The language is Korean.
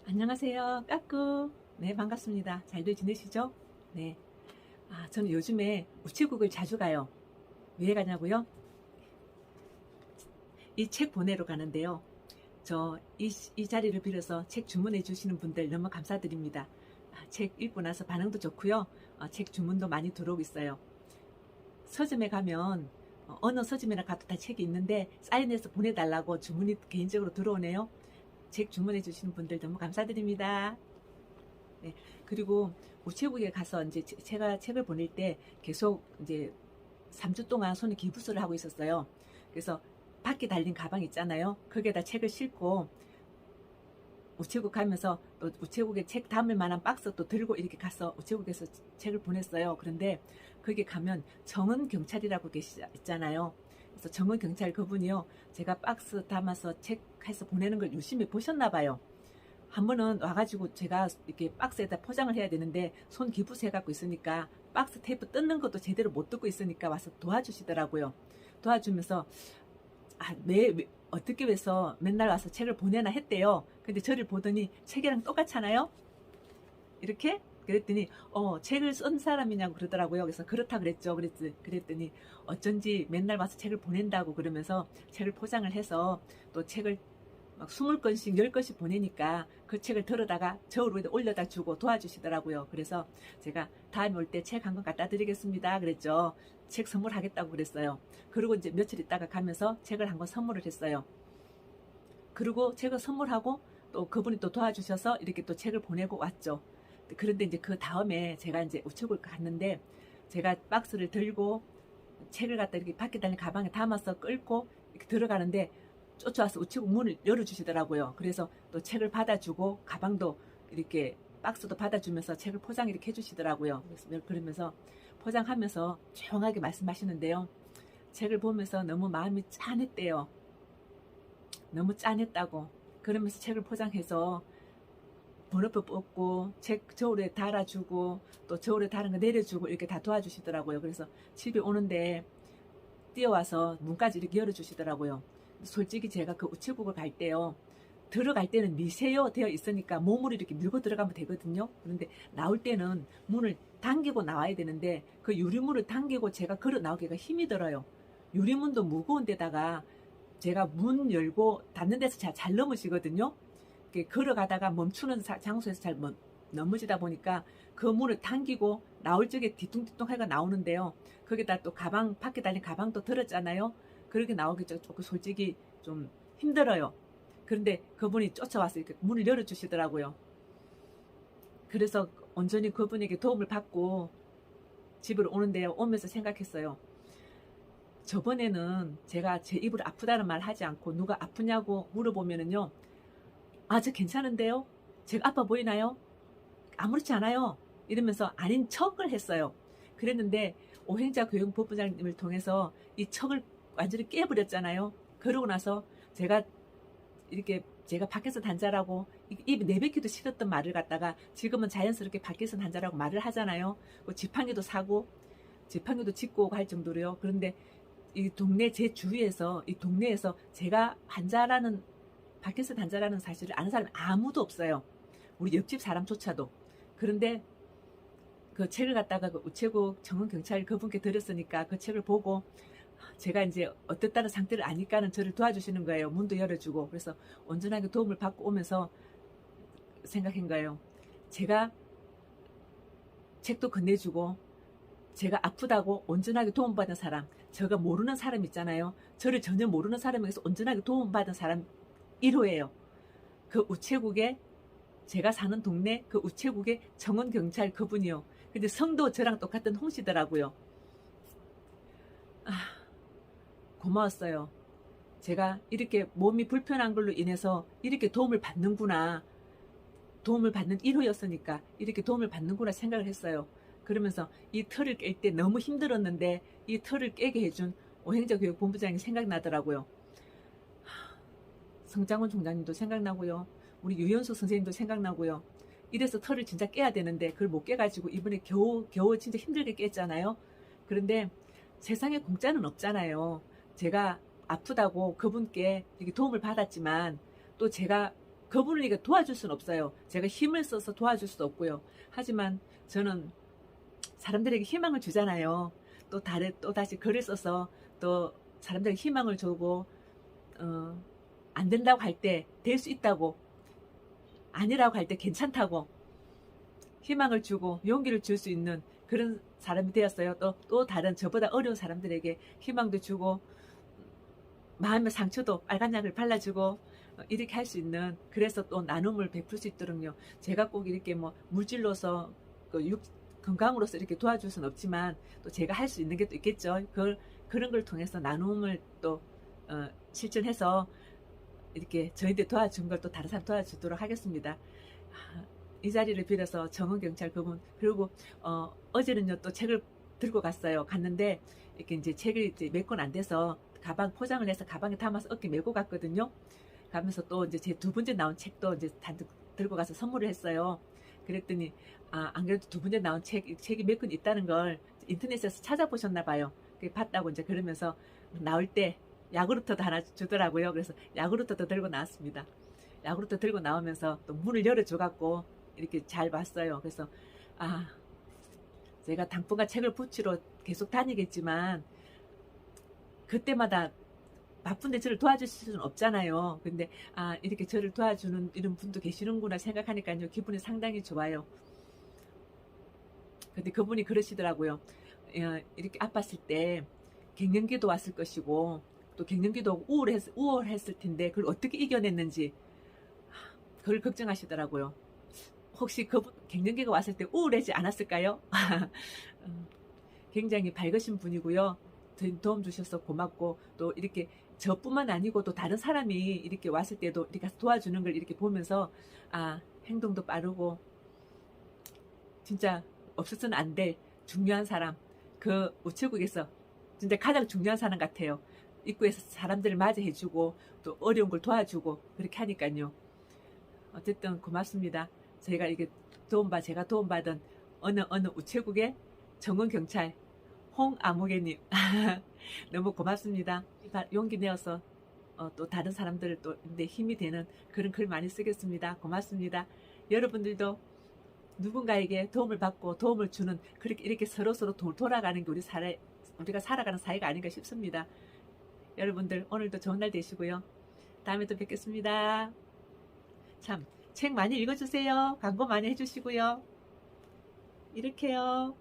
안녕하세요. 까꾸. 네, 반갑습니다. 잘들 지내시죠? 네. 저는 요즘에 우체국을 자주 가요. 왜 가냐고요? 이 책 보내러 가는데요. 이 자리를 빌어서 책 주문해 주시는 분들 너무 감사드립니다. 책 읽고 나서 반응도 좋고요. 책 주문도 많이 들어오고 있어요. 서점에 가면 어느 서점에나 가도 다 책이 있는데 사인해서 보내달라고 주문이 개인적으로 들어오네요. 책 주문해 주시는 분들 너무 감사드립니다. 네. 그리고 우체국에 가서 이제 제가 책을 보낼 때 계속 이제 3주 동안 손에 기부스를 하고 있었어요. 그래서 바퀴 달린 가방 있잖아요. 거기에다 책을 싣고 우체국 가면서 또 우체국에 책 담을 만한 박스 또 들고 이렇게 가서 우체국에서 책을 보냈어요. 그런데 거기 가면 정은 경찰이라고 있잖아요. 그래서 정은 경찰 그분이요. 제가 박스 담아서 책 해서 보내는 걸 유심히 보셨나 봐요. 한 번은 와가지고 제가 이렇게 박스에다 포장을 해야 되는데 손 기부스 해갖고 있으니까 박스 테이프 뜯는 것도 제대로 못 뜯고 있으니까 와서 도와주시더라고요. 도와주면서 어떻게 해서 맨날 와서 책을 보내나 했대요. 근데 저를 보더니 책이랑 똑같잖아요. 이렇게 그랬더니 책을 쓴 사람이냐고 그러더라고요. 그래서 그렇다 그랬죠. 그랬더니 어쩐지 맨날 와서 책을 보낸다고 그러면서 책을 포장을 해서 또 책을 막 20건씩 10건씩 보내니까 그 책을 들어다가 저 위에 올려다 주고 도와주시더라고요. 그래서 제가 다음에 올 때 책 한 권 갖다 드리겠습니다 그랬죠. 책 선물하겠다고 그랬어요. 그리고 이제 며칠 있다가 가면서 책을 한 권 선물을 했어요. 그리고 책을 선물하고 또 그분이 또 도와주셔서 이렇게 또 책을 보내고 왔죠. 그런데 이제 그 다음에 제가 이제 우체국을 갔는데 제가 박스를 들고 책을 갖다 이렇게 밖에 달린 가방에 담아서 끌고 이렇게 들어가는데 쫓아와서 우체국 문을 열어주시더라고요. 그래서 또 책을 받아주고 가방도 이렇게 박스도 받아주면서 책을 포장 이렇게 해주시더라고요. 그래서 그러면서 포장하면서 조용하게 말씀하시는데요. 책을 보면서 너무 마음이 짠했대요. 너무 짠했다고. 그러면서 책을 포장해서 번호표 뽑고 책 저울에 달아주고 또 저울에 다른 거 내려주고 이렇게 다 도와주시더라고요. 그래서 집에 오는데 뛰어와서 문까지 이렇게 열어주시더라고요. 솔직히 제가 그 우체국을 갈 때요. 들어갈 때는 미세요 되어 있으니까 몸으로 이렇게 밀고 들어가면 되거든요. 그런데 나올 때는 문을 당기고 나와야 되는데 그 유리문을 당기고 제가 걸어 나오기가 힘이 들어요. 유리문도 무거운 데다가 제가 문 열고 닫는 데서 잘 넘어지거든요. 걸어가다가 멈추는 장소에서 잘 넘어지다 보니까 그 문을 당기고 나올 적에 뒤뚱뒤뚱 해가 나오는데요. 거기다 또 가방, 밖에 달린 가방도 들었잖아요. 그렇게 나오기 조금 솔직히 좀 힘들어요. 그런데 그분이 쫓아와서 이렇게 문을 열어주시더라고요. 그래서 온전히 그분에게 도움을 받고 집으로 오는데요. 오면서 생각했어요. 저번에는 제가 제 입으로 아프다는 말 하지 않고 누가 아프냐고 물어보면은요. 저 괜찮은데요? 제가 아파 보이나요? 아무렇지 않아요. 이러면서 아닌 척을 했어요. 그랬는데 오행자 교육본부장님을 통해서 이 척을 완전히 깨버렸잖아요. 그러고 나서 제가 밖에서 단자라고 입에 내뱉기도 싫었던 말을 갖다가 지금은 자연스럽게 밖에서 단자라고 말을 하잖아요. 지팡이도 사고 지팡이도 짚고 오고 할 정도로요. 그런데 이 동네 제 주위에서 이 동네에서 제가 환자라는 밖에서 단자라는 사실을 아는 사람이 아무도 없어요. 우리 옆집 사람조차도. 그런데 그 책을 갖다가 그 우체국 정은경찰 그분께 드렸으니까 그 책을 보고 제가 이제 어떻다는 상태를 아니까는 저를 도와주시는 거예요. 문도 열어주고. 그래서 온전하게 도움을 받고 오면서 생각한 거예요. 제가 책도 건네주고 제가 아프다고 온전하게 도움받은 사람, 제가 모르는 사람 있잖아요. 저를 전혀 모르는 사람에게서 온전하게 도움받은 사람 1호예요. 그 우체국에 제가 사는 동네 그 우체국의 정원경찰 그분이요. 근데 성도 저랑 똑같은 홍씨더라고요. 고마웠어요. 제가 이렇게 몸이 불편한 걸로 인해서 이렇게 도움을 받는구나. 도움을 받는 1호였으니까 이렇게 도움을 받는구나 생각을 했어요. 그러면서 이 틀을 깰 때 너무 힘들었는데 이 틀을 깨게 해준 오행자 교육본부장이 생각나더라고요. 성장훈 총장님도 생각나고요. 우리 유연수 선생님도 생각나고요. 이래서 틀을 진짜 깨야 되는데 그걸 못 깨가지고 이번에 겨우 진짜 힘들게 깼잖아요. 그런데 세상에 공짜는 없잖아요. 제가 아프다고 그분께 이렇게 도움을 받았지만 또 제가 그분을 이게 도와줄 수는 없어요. 제가 힘을 써서 도와줄 수도 없고요. 하지만 저는 사람들에게 희망을 주잖아요. 또 다시 글을 써서 또 사람들에게 희망을 주고, 안 된다고 할 때 될 수 있다고, 아니라고 할 때 괜찮다고 희망을 주고 용기를 줄 수 있는 그런 사람이 되었어요. 또 다른 저보다 어려운 사람들에게 희망도 주고, 마음의 상처도 빨간 약을 발라주고, 이렇게 할 수 있는, 그래서 또 나눔을 베풀 수 있도록요. 제가 꼭 이렇게 뭐 물질로서 건강으로서 이렇게 도와줄 수는 없지만 또 제가 할 수 있는 게 또 있겠죠. 그런 걸 통해서 나눔을 또 실천해서 이렇게 저희들 도와준 걸 또 다른 사람 도와주도록 하겠습니다. 이 자리를 빌어서 정은경찰 그분, 그리고 어제는요 또 책을 들고 갔는데 이렇게 이제 책을 이제 몇 권 안 돼서 가방 포장을 해서 가방에 담아서 어깨 메고 갔거든요. 가면서 또 이제 제 두 번째 나온 책도 이제 단독 들고 가서 선물을 했어요. 그랬더니 안 그래도 두 번째 나온 책이 몇 권 있다는 걸 인터넷에서 찾아보셨나 봐요. 봤다고 이제 그러면서 나올 때 야구르트도 하나 주더라고요. 그래서 야구르트도 들고 나왔습니다. 야구르트 들고 나오면서 또 문을 열어줘갖고 이렇게 잘 봤어요. 그래서 제가 당분간 책을 붙이러 계속 다니겠지만 그때마다 바쁜데 저를 도와줄 수는 없잖아요. 근데 이렇게 저를 도와주는 이런 분도 계시는구나 생각하니까요 기분이 상당히 좋아요. 근데 그분이 그러시더라고요. 이렇게 아팠을 때 갱년기도 왔을 것이고 또 갱년기도 우월했을 텐데 그걸 어떻게 이겨냈는지 그걸 걱정하시더라고요. 혹시 그분 갱년기가 왔을 때 우울하지 않았을까요? 굉장히 밝으신 분이고요. 도움 주셔서 고맙고, 또 이렇게 저뿐만 아니고 또 다른 사람이 이렇게 왔을 때도 이렇게 도와주는 걸 이렇게 보면서 행동도 빠르고 진짜 없어서는 안 될 중요한 사람, 그 우체국에서 진짜 가장 중요한 사람 같아요. 입구에서 사람들을 맞이해주고 또 어려운 걸 도와주고 그렇게 하니까요. 어쨌든 고맙습니다. 제가 제가 도움받은 어느 우체국의 정은경찰 홍아무개님 너무 고맙습니다. 용기 내어서 또 다른 사람들을 또 내 힘이 되는 그런 글 많이 쓰겠습니다. 고맙습니다. 여러분들도 누군가에게 도움을 받고 도움을 주는, 이렇게 서로 돌아가는 게 우리가 살아가는 사회가 아닌가 싶습니다. 여러분들 오늘도 좋은 날 되시고요. 다음에 또 뵙겠습니다. 참, 책 많이 읽어주세요. 광고 많이 해주시고요. 이렇게요.